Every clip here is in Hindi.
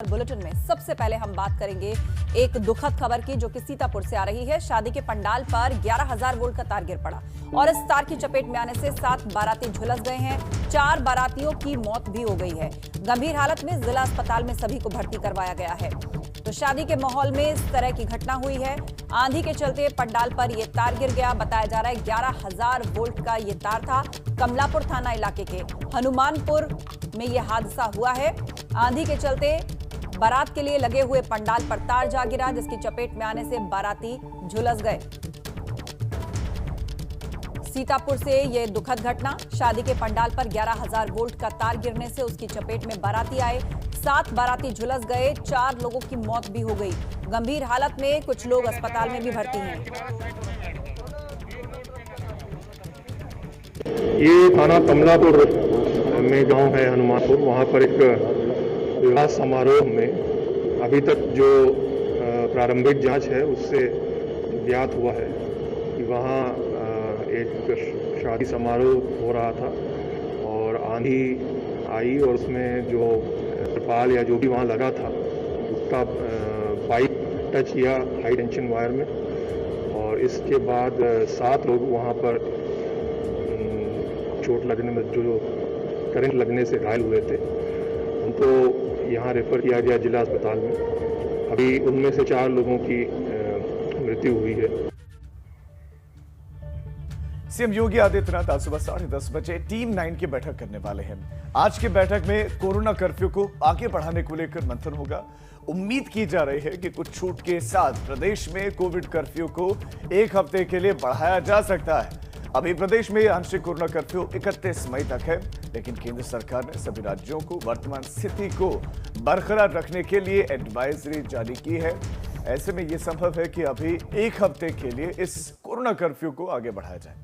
बुलेटिन में सबसे पहले हम बात करेंगे एक दुखद खबर की, जो कि सीतापुर से आ रही है। शादी के पंडाल पर 11,000 वोल्ट का तार गिर पड़ा और इस तार की चपेट में आने से 7 बाराती झुलस गए हैं। 4 बारातियों की मौत भी हो गई है। गंभीर हालत में जिला अस्पताल में सभी को भर्ती करवाया गया है। तो शादी के माहौल में इस तरह की घटना हुई है। आंधी के चलते पंडाल पर यह तार गिर गया। बताया जा रहा है 11,000 वोल्ट का ये तार था। कमलापुर थाना इलाके के हनुमानपुर में यह हादसा हुआ है। आंधी के चलते बारात के लिए लगे हुए पंडाल पर तार जा गिरा, जिसकी चपेट में आने से बाराती झुलस गए। सीतापुर से यह दुखद घटना। शादी के पंडाल पर 11,000 वोल्ट का तार गिरने से उसकी चपेट में बाराती आए। 7 बाराती झुलस गए। 4 लोगों की मौत भी हो गई। गंभीर हालत में कुछ लोग अस्पताल में भी भर्ती हैं। ये थाना कमलापुर में गांव है हनुमानपुर। वहाँ पर एक विवाह समारोह में अभी तक जो प्रारंभिक जांच है उससे ज्ञात हुआ है कि वहाँ एक शादी समारोह हो रहा था और आंधी आई और उसमें जो तिरपाल या जो भी वहाँ लगा था उसका पाइप टच किया हाई टेंशन वायर में, और इसके बाद 7 लोग वहाँ पर चोट लगने में, जो करंट लगने से घायल हुए थे, उनको यहाँ रेफर किया गया जिला अस्पताल में। अभी उनमें से 4 लोगों की मृत्यु हुई है। सीएम योगी आदित्यनाथ आज सुबह 10:30 बजे टीम 9 की बैठक करने वाले हैं। आज की बैठक में कोरोना कर्फ्यू को आगे बढ़ाने को लेकर मंथन होगा। उम्मीद की जा रही है कि कुछ छूट के साथ प्रदेश में कोविड कर्फ्यू को 1 हफ्ते के लिए बढ़ाया जा सकता है। अभी प्रदेश में आंशिक कोरोना कर्फ्यू 31 मई तक है, लेकिन केंद्र सरकार ने सभी राज्यों को वर्तमान स्थिति को बरकरार रखने के लिए एडवाइजरी जारी की है। ऐसे में यह संभव है कि अभी 1 हफ्ते के लिए इस कोरोना कर्फ्यू को आगे बढ़ाया जाए।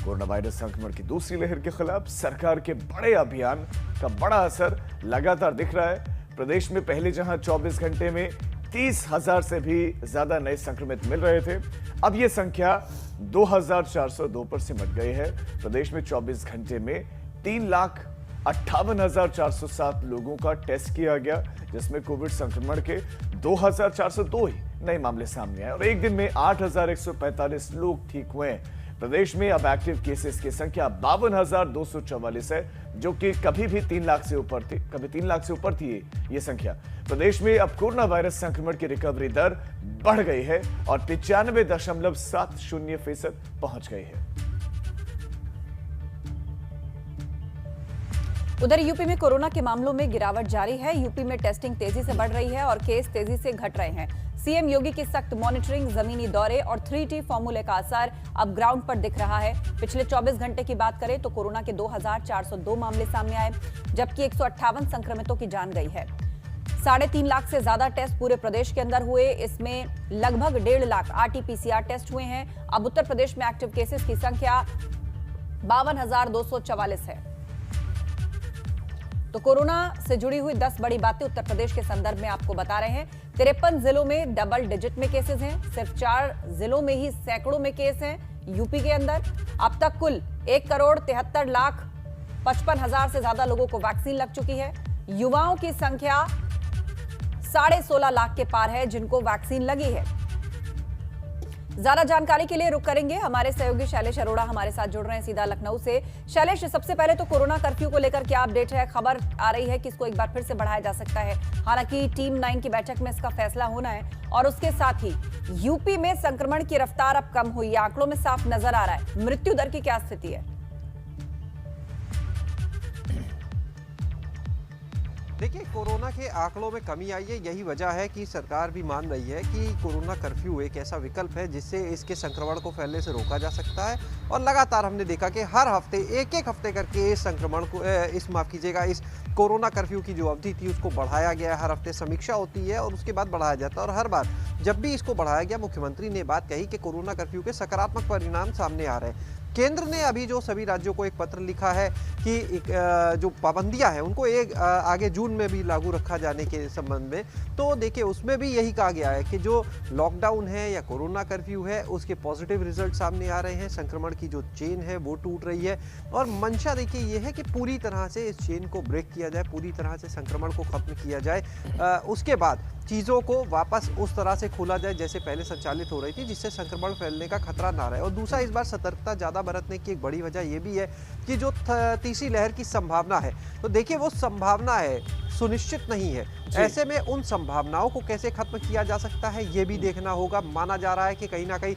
कोरोना वायरस संक्रमण की दूसरी लहर के खिलाफ सरकार के बड़े अभियान का बड़ा असर लगातार दिख रहा है। प्रदेश में पहले जहां 24 घंटे में 30,000 से भी ज्यादा नए संक्रमित मिल रहे थे, अब यह संख्या 2,402 पर सिमट गई है। प्रदेश में 24 घंटे में 3,58,407 लोगों का टेस्ट किया गया, जिसमें कोविड संक्रमण के 2,402 ही नए मामले सामने आए और एक दिन में 8,145 लोग ठीक हुए हैं। प्रदेश में अब एक्टिव केसेस की संख्या 52,244 है, जो कि कभी भी 3 लाख से ऊपर थी। कभी 3 लाख से ऊपर थी ये संख्या। प्रदेश में अब कोरोना वायरस संक्रमण की रिकवरी दर बढ़ गई है और 95.70% पहुंच गई है। उधर यूपी में कोरोना के मामलों में गिरावट जारी है। यूपी में टेस्टिंग तेजी से बढ़ रही है और केस तेजी से घट रहे हैं। सीएम योगी की सख्त मॉनिटरिंग, जमीनी दौरे और 3T फॉर्मूले का असर अब ग्राउंड पर दिख रहा है। पिछले 24 घंटे की बात करें तो कोरोना के 2,402 मामले सामने आए, जबकि 158 संक्रमितों की जान गई है। 3.5 लाख से ज्यादा टेस्ट पूरे प्रदेश के अंदर हुए। इसमें लगभग 1.5 लाख RT-PCR टेस्ट हुए हैं। अब उत्तर प्रदेश में एक्टिव केसेस की संख्या 52,244 है। तो कोरोना से जुड़ी हुई 10 बड़ी बातें उत्तर प्रदेश के संदर्भ में आपको बता रहे हैं। 53 जिलों में डबल डिजिट में केसेस हैं। सिर्फ 4 जिलों में ही सैकड़ों में केस हैं यूपी के अंदर। अब तक कुल 1,73,55,000 से ज्यादा लोगों को वैक्सीन लग चुकी है। युवाओं की संख्या 16.5 लाख के पार है जिनको वैक्सीन लगी है। ज्यादा जानकारी के लिए रुक करेंगे। हमारे सहयोगी शैलेश अरोड़ा हमारे साथ जुड़ रहे हैं सीधा लखनऊ से। शैलेश, सबसे पहले तो कोरोना कर्फ्यू को लेकर क्या अपडेट है? खबर आ रही है कि इसको एक बार फिर से बढ़ाया जा सकता है। हालांकि टीम 9 की बैठक में इसका फैसला होना है और उसके साथ ही यूपी में संक्रमण की रफ्तार अब कम हुई है। आंकड़ों में साफ नजर आ रहा है। मृत्यु दर की क्या स्थिति है? देखिए, कोरोना के आंकड़ों में कमी आई है। यही वजह है कि सरकार भी मान रही है कि कोरोना कर्फ्यू एक ऐसा विकल्प है जिससे इसके संक्रमण को फैलने से रोका जा सकता है। और लगातार हमने देखा कि हर हफ्ते एक हफ्ते करके इस संक्रमण को इस कोरोना कर्फ्यू की जो अवधि थी उसको बढ़ाया गया। हर हफ्ते समीक्षा होती है और उसके बाद बढ़ाया जाता है। और हर बार जब भी इसको बढ़ाया गया, मुख्यमंत्री ने बात कही कि कोरोना कर्फ्यू के सकारात्मक परिणाम सामने आ रहे हैं। केंद्र ने अभी जो सभी राज्यों को एक पत्र लिखा है कि जो पाबंदियां हैं उनको आगे जून में भी लागू रखा जाने के संबंध में, तो देखिए उसमें भी यही कहा गया है कि जो लॉकडाउन है या कोरोना कर्फ्यू है उसके पॉजिटिव रिजल्ट सामने आ रहे हैं, संक्रमण की जो चेन है वो टूट रही है और मंशा देखिए ये है कि पूरी तरह से इस चेन को ब्रेक किया जाए, पूरी तरह से संक्रमण को खत्म किया जाए, उसके बाद चीज़ों को वापस उस तरह से खोला जाए जैसे पहले संचालित हो रही थी, जिससे संक्रमण फैलने का खतरा ना रहे। और दूसरा, इस बार सतर्कता ज़्यादा बरतने की एक बड़ी वजह ये भी है कि जो तीसरी लहर की संभावना है, तो देखिए वो संभावना है, सुनिश्चित नहीं है। ऐसे में उन संभावनाओं को कैसे खत्म किया जा सकता है ये भी देखना होगा। माना जा रहा है कि कहीं ना कहीं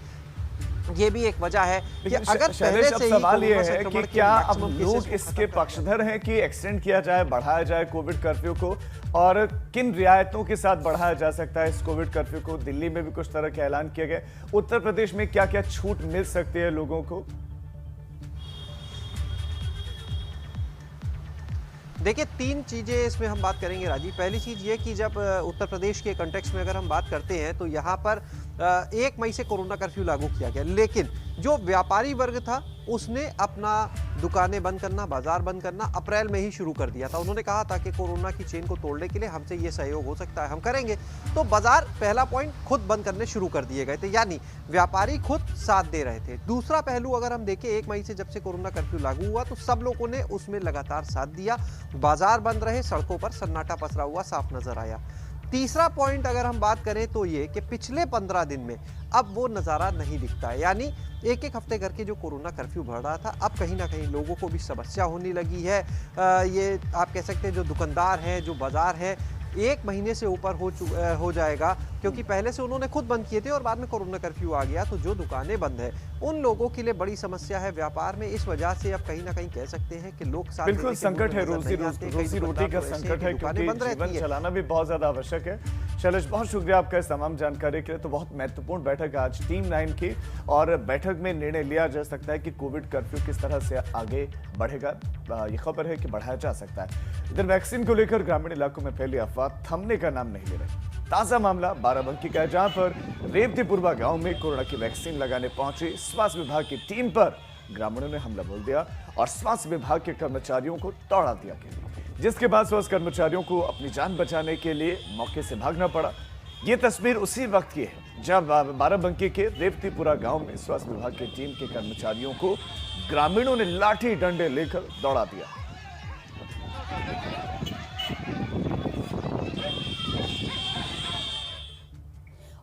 ये भी एक वजह है कि अगर पहले से ही सवाल ये है कि क्या अब लोग इसके पक्षधर हैं कि एक्सटेंड किया जाए, बढ़ाया जाए कोविड कर्फ्यू को, और किन रियायतों के साथ बढ़ाया जा सकता है इस कोविड कर्फ्यू को? दिल्ली में भी कुछ तरह के ऐलान किए गए, उत्तर प्रदेश में क्या क्या छूट मिल सकती है लोगों को? देखिए 3 चीज़ें इसमें हम बात करेंगे राजीव। पहली चीज़ ये कि जब उत्तर प्रदेश के कंटेक्स्ट में अगर हम बात करते हैं तो यहाँ पर 1 मई से कोरोना कर्फ्यू लागू किया गया, लेकिन जो व्यापारी वर्ग था उसने अपना दुकानें बंद करना, बाजार बंद करना अप्रैल में ही शुरू कर दिया था। उन्होंने कहा था कि कोरोना की चेन को तोड़ने के लिए हमसे ये सहयोग हो सकता है, हम करेंगे। तो बाजार पहला पॉइंट खुद बंद करने शुरू कर दिए गए थे, यानी व्यापारी खुद साथ दे रहे थे। दूसरा पहलू अगर हम देखें, 1 मई से जब से कोरोना कर्फ्यू लागू हुआ तो सब लोगों ने उसमें लगातार साथ दिया, बाजार बंद रहे, सड़कों पर सन्नाटा पसरा हुआ साफ नजर आया। तीसरा पॉइंट अगर हम बात करें तो ये कि पिछले 15 दिन में अब वो नज़ारा नहीं दिखता है, यानी एक हफ्ते करके जो कोरोना कर्फ्यू बढ़ रहा था, अब कहीं ना कहीं लोगों को भी समस्या होने लगी है। ये आप कह सकते हैं जो दुकानदार हैं, जो बाजार है, 1 महीने से ऊपर हो जाएगा, क्योंकि पहले से उन्होंने खुद बंद किए थे और बाद में कोरोना कर्फ्यू आ गया, तो जो दुकानें बंद है उन लोगों के लिए बड़ी समस्या है व्यापार में। इस वजह से अब कहीं ना कहीं कह सकते हैं कि लोग साथ बिल्कुल संकट है, रोजी रोटी का संकट है, क्योंकि जीवन चलाना भी बहुत ज्यादा आवश्यक है। शैलेश, बहुत शुक्रिया आपका इस तमाम जानकारी के लिए। तो बहुत महत्वपूर्ण बैठक आज टीम 9 की, और बैठक में निर्णय लिया जा सकता है कि कोविड कर्फ्यू किस तरह से आगे बढ़ेगा। ये खबर है कि बढ़ाया जा सकता है। इधर वैक्सीन को लेकर ग्रामीण इलाकों में फैली अफवाह थमने का नाम नहीं ले रही। ताजा मामला बाराबंकी का है, जहां पर रेवतीपुरवा गांव में कोरोना की वैक्सीन लगाने पहुंची स्वास्थ्य विभाग की टीम पर ग्रामीणों ने हमला बोल दिया और स्वास्थ्य विभाग के कर्मचारियों को दौड़ा दिया गया, जिसके बाद स्वास्थ्य कर्मचारियों को अपनी जान बचाने के लिए मौके से भागना पड़ा। ये तस्वीर उसी वक्त की है जब बाराबंकी के रेवतीपुरा गांव में स्वास्थ्य विभाग की टीम के कर्मचारियों को ग्रामीणों ने लाठी डंडे लेकर दौड़ा दिया।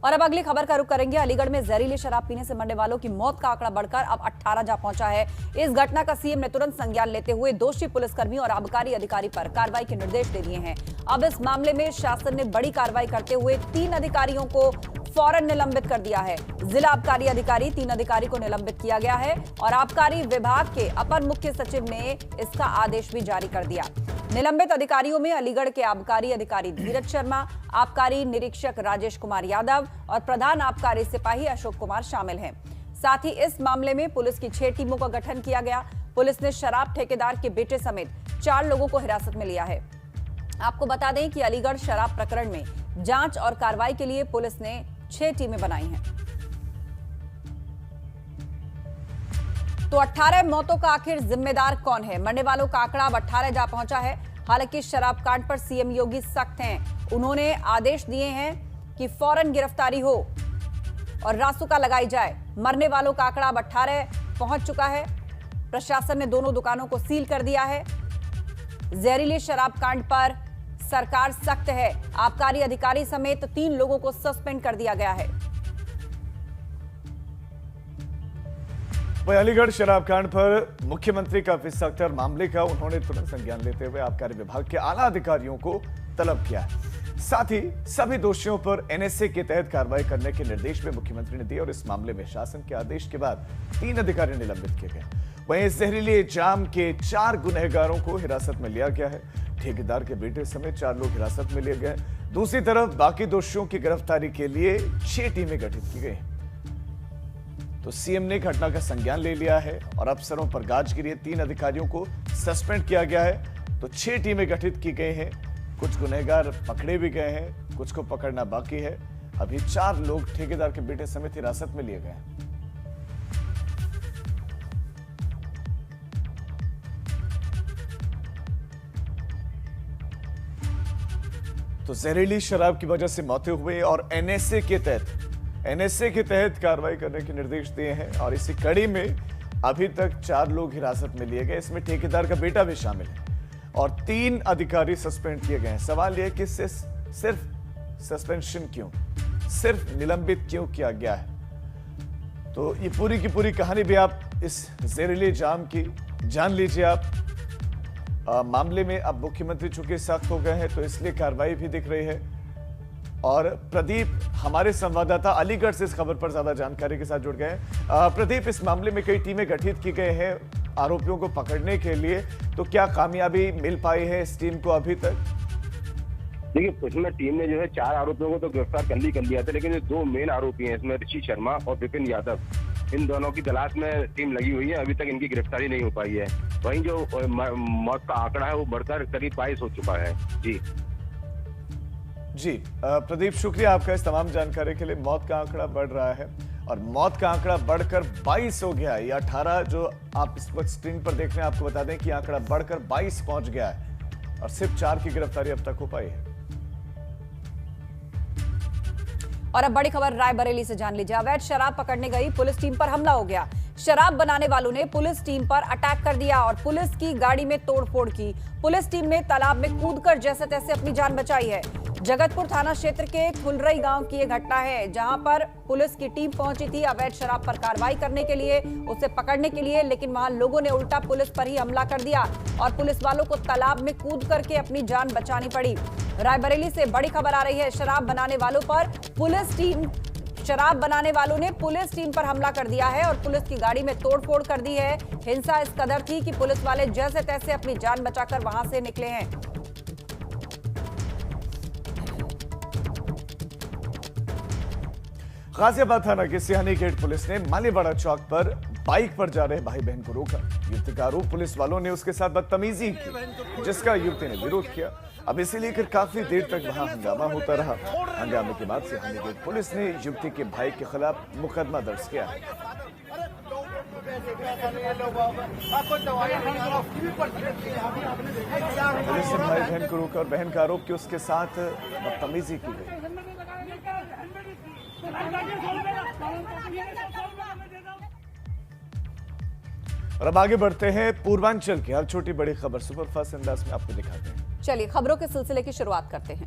और अब अगली खबर का रुख करेंगे। अलीगढ़ में जहरीली शराब पीने से मरने वालों की मौत का आंकड़ा बढ़कर अब 18 जा पहुंचा है। इस घटना का सीएम ने तुरंत संज्ञान लेते हुए दोषी पुलिसकर्मी और आबकारी अधिकारी पर कार्रवाई के निर्देश दे दिए हैं। अब इस मामले में शासन ने बड़ी कार्रवाई करते हुए 3 अधिकारियों को फौरन निलंबित कर दिया है। जिला आबकारी अधिकारी 3 अधिकारी को निलंबित किया गया है और आबकारी विभाग के अपर मुख्य सचिव ने इसका आदेश भी जारी कर दिया। निलंबित अधिकारियों में अलीगढ़ के आबकारी अधिकारी धीरज शर्मा, आबकारी निरीक्षक राजेश कुमार यादव और प्रधान आबकारी सिपाही अशोक कुमार शामिल हैं। साथ ही इस मामले में पुलिस की 6 टीमों का गठन किया गया। पुलिस ने शराब ठेकेदार के बेटे समेत 4 लोगों को हिरासत में लिया है। आपको बता दें कि अलीगढ़ शराब प्रकरण में जांच और कार्रवाई के लिए पुलिस ने 6 टीमें बनाई हैं। तो 18 मौतों का आखिर जिम्मेदार कौन है? मरने वालों का आंकड़ा अब 18 जा पहुंचा है। हालांकि शराब कांड पर सीएम योगी सख्त हैं। उन्होंने आदेश दिए हैं कि फौरन गिरफ्तारी हो और रासुका लगाई जाए। मरने वालों का आंकड़ा अब 18 पहुंच चुका है। प्रशासन ने दोनों दुकानों को सील कर दिया है। जहरीली शराब कांड पर सरकार सख्त है। आबकारी अधिकारी समेत 3 लोगों को सस्पेंड कर दिया गया है। वहीं अलीगढ़ शराब कांड पर मुख्यमंत्री काफी सख्त है। मामले का उन्होंने तुरंत संज्ञान लेते हुए आबकारी विभाग के आला अधिकारियों को तलब किया है। साथ ही सभी दोषियों पर एनएसए के तहत कार्रवाई करने के निर्देश भी मुख्यमंत्री ने दिए और इस मामले में शासन के आदेश के बाद 3 अधिकारी निलंबित किए गए। वहीं जहरीले जाम के 4 गुनहगारों को हिरासत में लिया गया है। ठेकेदार के बेटे समेत 4 लोग हिरासत में लिए गए। दूसरी तरफ बाकी दोषियों की गिरफ्तारी के लिए 6 टीमें गठित की गई। तो सीएम ने घटना का संज्ञान ले लिया है और अफसरों पर गाज गिरी। 3 अधिकारियों को सस्पेंड किया गया है। तो 6 टीमें गठित की गई हैं। कुछ गुनहगार पकड़े भी गए हैं, कुछ को पकड़ना बाकी है। अभी 4 लोग ठेकेदार के बेटे समेत हिरासत में लिए गए हैं। तो जहरीली शराब की वजह से मौतें हुई और एनएसए के तहत कार्रवाई करने के निर्देश दिए हैं। और इसी कड़ी में अभी तक 4 लोग हिरासत में लिए गए, इसमें ठेकेदार का बेटा भी शामिल है और 3 अधिकारी सस्पेंड किए गए हैं। सवाल यह कि सिर्फ सस्पेंशन क्यों, सिर्फ निलंबित क्यों किया गया है? तो ये पूरी की पूरी कहानी भी आप इस जहरीले जाम की जान लीजिए आप। मामले में अब मुख्यमंत्री चूंकि सख्त हो गए हैं तो इसलिए कार्रवाई भी दिख रही है। और प्रदीप हमारे संवाददाता अलीगढ़ से इस खबर पर ज्यादा जानकारी के साथ जुड़ गए हैं। प्रदीप, इस मामले में कई टीमें गठित की गई हैं आरोपियों को पकड़ने के लिए, तो क्या कामयाबी मिल पाई है इस टीम को अभी तक? देखिए, उसमें टीम ने जो है 4 आरोपियों को तो गिरफ्तार कर लिया था, लेकिन जो 2 मेन आरोपी हैं इसमें ऋषि शर्मा और विपिन यादव, इन दोनों की तलाश में टीम लगी हुई है। अभी तक इनकी गिरफ्तारी नहीं हो पाई है। वहीं जो मौत का आंकड़ा है वो बढ़कर करीब 22 हो चुका है। जी प्रदीप, शुक्रिया आपका इस तमाम जानकारी के लिए। मौत का आंकड़ा बढ़ रहा है और मौत का आंकड़ा बढ़कर 22 हो गया है। ये 18 जो आप इस वक्त स्क्रीन पर देख रहे हैं, आपको बता दें कि आंकड़ा बढ़कर 22 पहुंच गया है और सिर्फ 4 की गिरफ्तारी अब तक हो पाई है। और अब बड़ी खबर रायबरेली से जान लीजिए। अवैध शराब पकड़ने गई पुलिस टीम पर हमला हो गया। शराब बनाने वालों ने पुलिस टीम पर अटैक कर दिया और पुलिस की गाड़ी में तोड़फोड़ की। पुलिस टीम ने तालाब में कूदकर जैसे तैसे अपनी जान बचाई है। जगतपुर थाना क्षेत्र के खुलरई गांव की यह घटना है, जहां पर पुलिस की टीम पहुंची थी अवैध शराब पर कार्रवाई करने के लिए, उसे पकड़ने के लिए, लेकिन वहां लोगों ने उल्टा पुलिस पर ही हमला कर दिया और पुलिस वालों को तालाब में कूद करके अपनी जान बचानी पड़ी। रायबरेली से बड़ी खबर आ रही है। शराब बनाने वालों ने पुलिस टीम पर हमला कर दिया है और पुलिस की गाड़ी में तोड़फोड़ कर दी है। हिंसा इस कदर थी कि पुलिस वाले जैसे तैसे अपनी जान बचाकर वहां से निकले हैं। गाजियाबाद थाना के सिहानी गेट पुलिस ने मालीवाड़ा चौक पर बाइक पर जा रहे भाई बहन को रोका। युवती का आरोप पुलिस वालों ने उसके साथ बदतमीजी की, जिसका युवती ने विरोध किया। अब इसे लेकर काफी देर तक वहां हंगामा होता रहा। हंगामे के बाद सिहानी गेट पुलिस ने युवती के भाई के खिलाफ मुकदमा दर्ज किया है। पुलिस ने भाई बहन को रोका और बहन का आरोप कि उसके साथ बदतमीजी की गई। और अब आगे बढ़ते हैं पूर्वांचल की हर छोटी बड़ी खबर सुपरफास्ट अंदाज में आपको दिखाते हैं। चलिए खबरों के सिलसिले की शुरुआत करते हैं।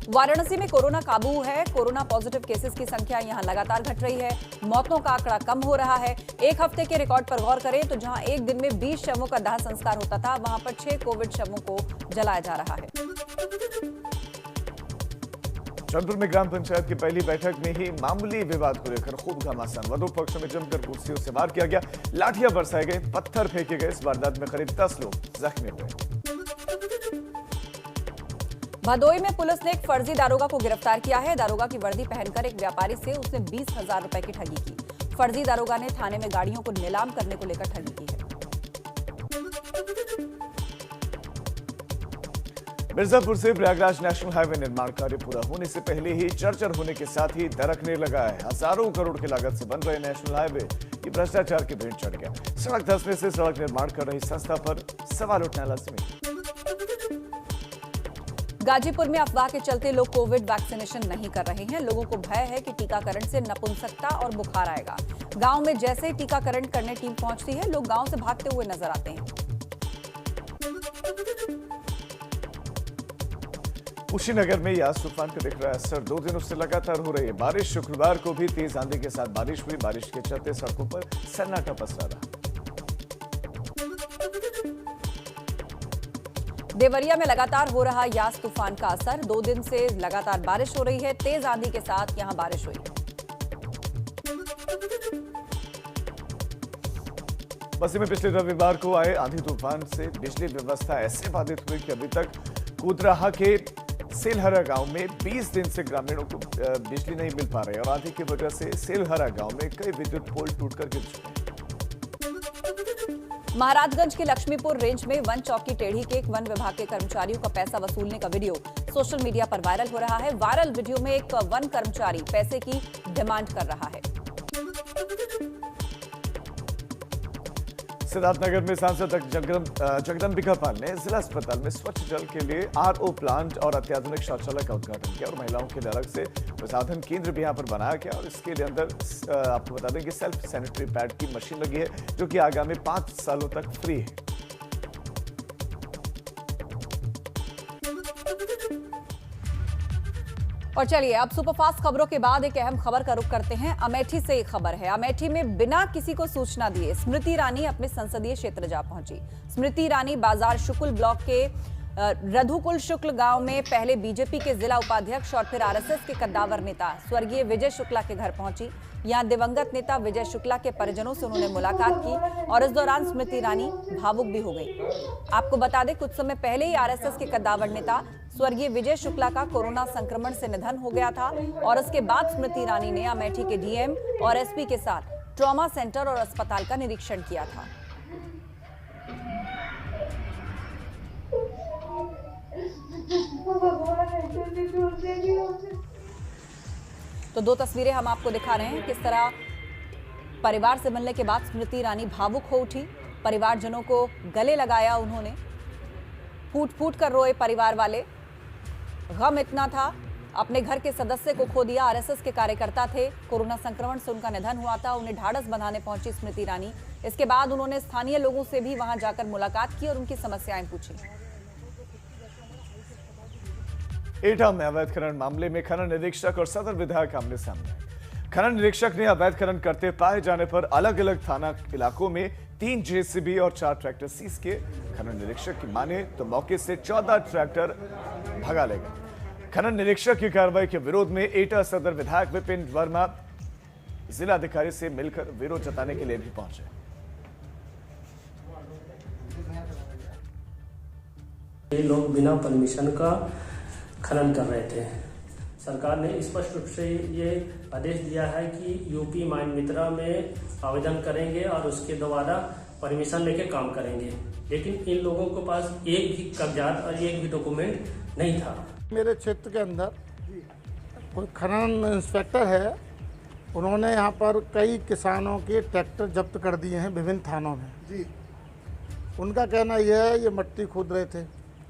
वाराणसी में कोरोना काबू है। कोरोना पॉजिटिव केसेस की संख्या यहां लगातार घट रही है। मौतों का आंकड़ा कम हो रहा है। एक हफ्ते के रिकॉर्ड पर गौर करें तो जहां एक दिन में 20 शवों का दाह संस्कार होता था, वहां पर 6 कोविड शवों को जलाया जा रहा है। जौनपुर में ग्राम पंचायत की पहली बैठक में ही मामूली विवाद को लेकर खूब घमासान। वधु पक्ष में जमकर कुर्सियों से वार किया गया, लाठियां बरसाए गए, पत्थर फेंके गए। इस वारदात में करीब 10 लोग जख्मी हुए। भदोई में पुलिस ने एक फर्जी दारोगा को गिरफ्तार किया है। दारोगा की वर्दी पहनकर एक व्यापारी से उसने 20,000 रुपए की ठगी की। फर्जी दारोगा ने थाने में गाड़ियों को नीलाम करने को लेकर ठगी की है। मिर्जापुर से प्रयागराज नेशनल हाईवे निर्माण कार्य पूरा होने से पहले ही चर्चा होने के साथ ही दरकने लगा है। हजारों करोड़ की लागत से बन रहे नेशनल हाईवे की भ्रष्टाचार की भेंट चढ़ गया। सड़क धंसने से सड़क निर्माण कर रही संस्था पर सवाल उठना लाजमी। गाजीपुर में अफवाह के चलते लोग कोविड वैक्सीनेशन नहीं कर रहे हैं। लोगों को भय है कि टीकाकरण से नपुंसकता और बुखार आएगा। गांव में जैसे ही टीकाकरण करने टीम पहुंचती है, लोग गांव से भागते हुए नजर आते हैं। कुशीनगर में यास तूफान का दिख रहा है असर। 2 दिनों से लगातार हो रही है बारिश। शुक्रवार को भी तेज आंधी के साथ बारिश हुई। बारिश के चलते सड़कों पर सन्नाटा पसरा रहा। देवरिया में लगातार हो रहा यास तूफान का असर। 2 दिन से लगातार बारिश हो रही है। तेज आंधी के साथ यहां बारिश हुई। बस्ती में पिछले रविवार को आए आंधी तूफान से बिजली व्यवस्था ऐसे बाधित हुई कि अभी तक कूदराहा के सेलहरा गांव में 20 दिन से ग्रामीणों को बिजली नहीं मिल पा रही है और आंधी की वजह से सेलहरा गांव में कई विद्युत पोल टूटकर गिर चुके हैं। महाराजगंज के लक्ष्मीपुर रेंज में वन चौकी टेढ़ी के एक वन विभाग के कर्मचारियों का पैसा वसूलने का वीडियो सोशल मीडिया पर वायरल हो रहा है। वायरल वीडियो में एक वन कर्मचारी पैसे की डिमांड कर रहा है। सिद्धार्थनगर में सांसद जगदम्बिका पाल ने जिला अस्पताल में स्वच्छ जल के लिए आरओ प्लांट और अत्याधुनिक शौचालय का उद्घाटन किया और महिलाओं के लिए अलग से प्रसाधन केंद्र भी यहां पर बनाया गया और इसके लिए अंदर आपको बता दें कि सेल्फ सैनिटरी पैड की मशीन लगी है जो कि आगामी 5 सालों तक फ्री है। और चलिए अब सुपरफास्ट खबरों के बाद एक अहम खबर का रुख करते हैं। अमेठी से एक खबर है। अमेठी में बिना किसी को सूचना दिए स्मृति ईरानी अपने संसदीय क्षेत्र जा पहुंची। स्मृति ईरानी बाजार शुक्ल ब्लॉक के रघुकुल शुक्ल गांव में पहले बीजेपी के जिला उपाध्यक्ष और फिर आरएसएस के कद्दावर नेता स्वर्गीय विजय शुक्ला के घर पहुंची। यहां दिवंगत नेता विजय शुक्ला के परिजनों से उन्होंने मुलाकात की और इस दौरान स्मृति ईरानी भावुक भी हो गई। आपको बता दें कुछ समय पहले ही आरएसएस के कद्दावर नेता स्वर्गीय विजय शुक्ला का कोरोना संक्रमण से निधन हो गया था और उसके बाद स्मृति ईरानी ने अमेठी के डीएम और एसपी के साथ ट्रॉमा सेंटर और अस्पताल का निरीक्षण किया था। तो 2 तस्वीरें हम आपको दिखा रहे हैं किस तरह परिवार से मिलने के बाद स्मृति ईरानी भावुक हो उठी। परिवारजनों को गले लगाया उन्होंने, फूट फूट कर रोए परिवार वाले। गम इतना था, अपने घर के सदस्य को खो दिया। आरएसएस के कार्यकर्ता थे, कोरोना संक्रमण से उनका निधन हुआ था। उन्हें ढाढ़स बंधाने पहुंची स्मृति ईरानी। इसके बाद उन्होंने स्थानीय लोगों से भी वहां जाकर मुलाकात की और उनकी समस्याएं पूछी। एटा में अवैध खनन मामले में खनन निरीक्षक और सदर विधायक आमने सामने आए। खनन निरीक्षक ने अवैध खनन करते पाए जाने पर अलग अलग थाना इलाकों में 3 जेसीबी और 4 ट्रैक्टर सीज किए। खनन निरीक्षक की माने तो मौके से 14 ट्रैक्टर भगा ले गए। खनन निरीक्षक की कार्रवाई के विरोध में एटा सदर विधायक विपिन वर्मा जिलाधिकारी से मिलकर विरोध जताने के लिए भी पहुंचे। ये लोग बिना परमिशन का खनन कर रहे थे। सरकार ने स्पष्ट रूप से ये आदेश दिया है कि यूपी माइन मित्रा में आवेदन करेंगे और उसके द्वारा परमिशन लेके काम करेंगे, लेकिन इन लोगों के पास एक भी कागजात और एक भी डॉक्यूमेंट नहीं था। मेरे क्षेत्र के अंदर कोई खनन इंस्पेक्टर है, उन्होंने यहाँ पर कई किसानों के ट्रैक्टर जब्त कर दिए हैं विभिन्न थानों में जी। उनका कहना यह है ये मट्टी खोद रहे थे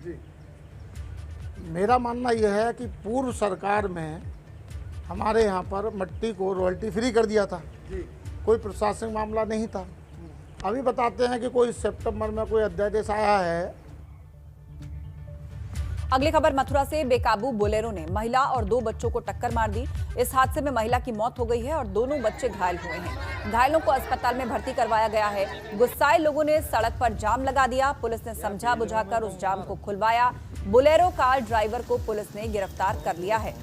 जी। मेरा मानना यह है कि पूर्व सरकार में हमारे यहाँ पर मट्टी को रॉयल्टी फ्री कर दिया था जी। कोई प्रशासनिक मामला नहीं था। अभी बताते हैं कि कोई सितंबर में कोई अध्यादेश आया है। अगली खबर मथुरा से। बेकाबू बोलेरो ने महिला और 2 बच्चों को टक्कर मार दी। इस हादसे में महिला की मौत हो गई है और दोनों बच्चे घायल हुए हैं। घायलों को अस्पताल में भर्ती करवाया गया है। गुस्साए लोगों ने सड़क पर जाम लगा दिया। पुलिस ने समझा बुझाकर उस जाम को खुलवाया। बोलेरो कार ड्राइवर को पुलिस ने गिरफ्तार कर लिया है।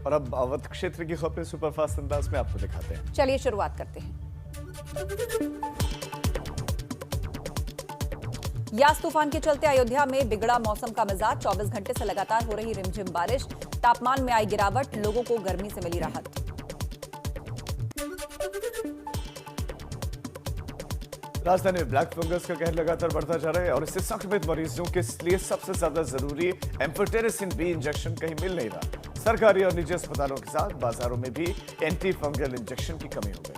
और अब अवध क्षेत्र की खबरें सुपरफास्ट अंदाज में आपको दिखाते हैं। चलिए शुरुआत करते हैं। यास तूफान के चलते अयोध्या में बिगड़ा मौसम का मिजाज। 24 घंटे से लगातार हो रही रिमझिम बारिश, तापमान में आई गिरावट, लोगों को गर्मी से मिली राहत। राजधानी में ब्लैक फंगस का कहर लगातार बढ़ता जा रहा है और इससे संक्रमित मरीजों के लिए सबसे ज्यादा जरूरी एम्फोटेरिसिन बी इंजेक्शन कहीं मिल नहीं रहा। सरकारी और निजी अस्पतालों के साथ बाजारों में भी एंटी फंगल इंजेक्शन की कमी हो गई।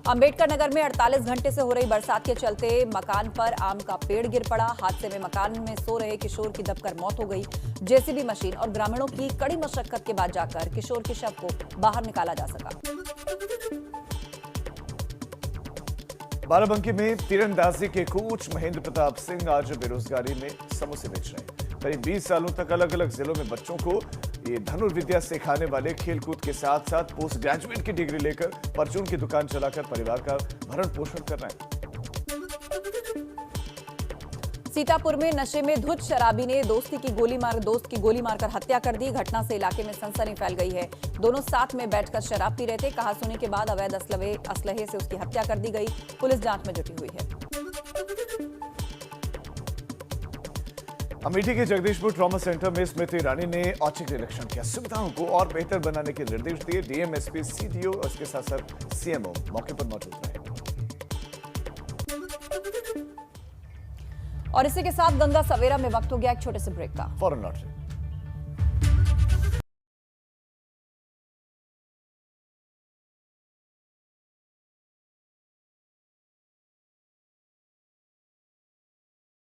अंबेडकर नगर में 48 घंटे से हो रही बरसात के चलते मकान पर आम का पेड़ गिर पड़ा। हादसे में मकान में सो रहे किशोर की दबकर मौत हो गई। जेसीबी मशीन और ग्रामीणों की कड़ी मशक्कत के बाद जाकर किशोर के शव को बाहर निकाला जा सका। बाराबंकी में तीरंदाजी के कोच महेंद्र प्रताप सिंह आज बेरोजगारी में समोसे बेच रहे हैं। करीब 20 सालों तक अलग अलग जिलों में बच्चों को ये धनुर्विद्या सिखाने वाले खेलकूद के साथ साथ पोस्ट ग्रेजुएट की डिग्री लेकर परचून की दुकान चलाकर परिवार का भरण पोषण कर रहे हैं। सीतापुर में नशे में धुत शराबी ने दोस्त की गोली मारकर हत्या कर दी। घटना से इलाके में सनसनी फैल गई है। दोनों साथ में बैठकर शराब पी रहे थे। कहासुनी के बाद अवैध असलहे से उसकी हत्या कर दी गई। पुलिस जांच में जुटी हुई है। अमेठी के जगदीशपुर ट्रॉमा सेंटर में स्मृति ईरानी ने औचक निरीक्षण किया। सुविधाओं को और बेहतर बनाने के निर्देश दिए। डीएम, एसपी, सीडीओ और इसके साथ साथ सीएमओ मौके पर मौजूद रहे। और इसी के साथ गंगा सवेरा में वक्त हो गया एक छोटे से ब्रेक का। फौरन लौट